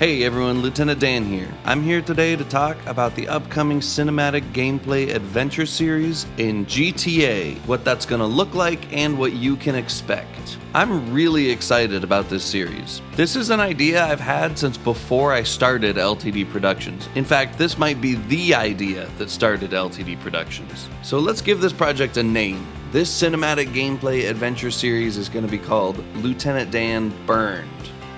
Hey everyone, Lieutenant Dan here. I'm here today to talk about the upcoming cinematic gameplay adventure series in GTA, what that's gonna look like and what you can expect. I'm really excited about this series. This is an idea I've had since before I started LTD Productions. In fact, this might be the idea that started LTD Productions. So let's give this project a name. This cinematic gameplay adventure series is going to be called Lieutenant Dan Burned.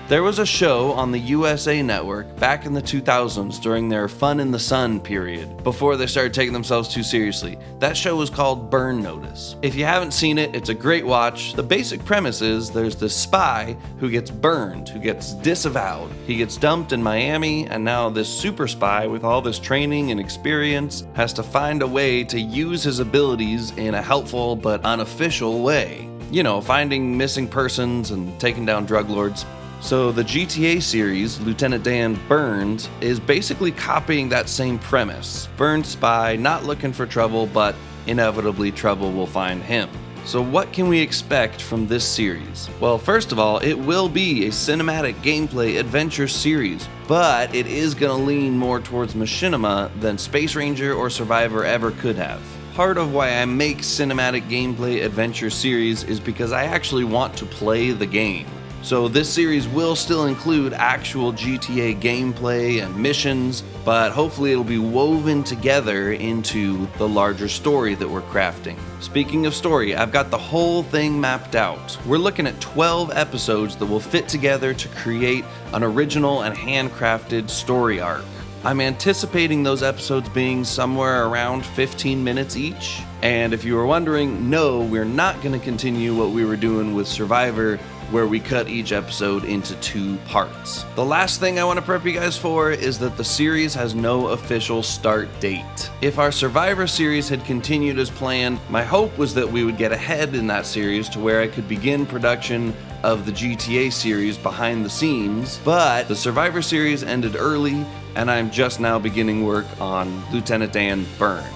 There was a show on the USA Network back in the 2000s during their Fun in the Sun period, before they started taking themselves too seriously. That show was called Burn Notice. If you haven't seen it, it's a great watch. The basic premise is there's this spy who gets burned, who gets disavowed. He gets dumped in Miami, and now this super spy with all this training and experience has to find a way to use his abilities in a helpful but unofficial way. You know, finding missing persons and taking down drug lords. So the GTA series, Lieutenant Dan Burned, is basically copying that same premise. Burned spy, not looking for trouble, but inevitably trouble will find him. So what can we expect from this series? Well, first of all, it will be a cinematic gameplay adventure series, but it is going to lean more towards machinima than Space Ranger or Survivor ever could have. Part of why I make cinematic gameplay adventure series is because I actually want to play the game. So this series will still include actual GTA gameplay and missions, but hopefully it'll be woven together into the larger story that we're crafting. Speaking of story, I've got the whole thing mapped out. We're looking at 12 episodes that will fit together to create an original and handcrafted story arc. I'm anticipating those episodes being somewhere around 15 minutes each. And if you were wondering, no, we're not going to continue what we were doing with Survivor, where we cut each episode into 2 parts. The last thing I want to prep you guys for is that the series has no official start date. If our Survivor series had continued as planned, my hope was that we would get ahead in that series to where I could begin production of the GTA series behind the scenes, but the Survivor series ended early, and I'm just now beginning work on Lieutenant Dan Burned.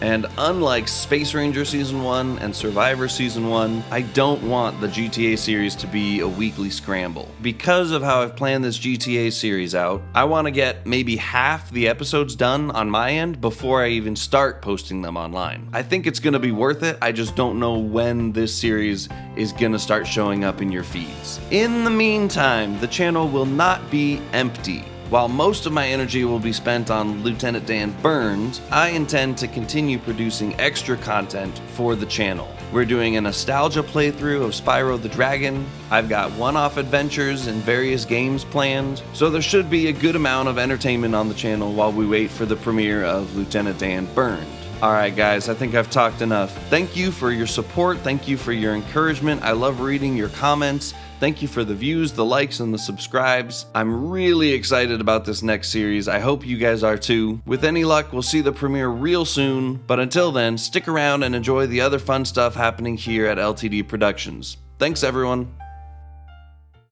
And unlike Space Ranger Season 1 and Survivor Season 1, I don't want the GTA series to be a weekly scramble. Because of how I've planned this GTA series out, I want to get maybe half the episodes done on my end before I even start posting them online. I think it's going to be worth it, I just don't know when this series is going to start showing up in your feeds. In the meantime, the channel will not be empty. While most of my energy will be spent on Lieutenant Dan Burned, I intend to continue producing extra content for the channel. We're doing a nostalgia playthrough of Spyro the Dragon. I've got one-off adventures in various games planned, so there should be a good amount of entertainment on the channel while we wait for the premiere of Lieutenant Dan Burned. Alright guys, I think I've talked enough. Thank you for your support, thank you for your encouragement, I love reading your comments, thank you for the views, the likes, and the subscribes. I'm really excited about this next series, I hope you guys are too. With any luck, we'll see the premiere real soon, but until then, stick around and enjoy the other fun stuff happening here at LTD Productions. Thanks everyone.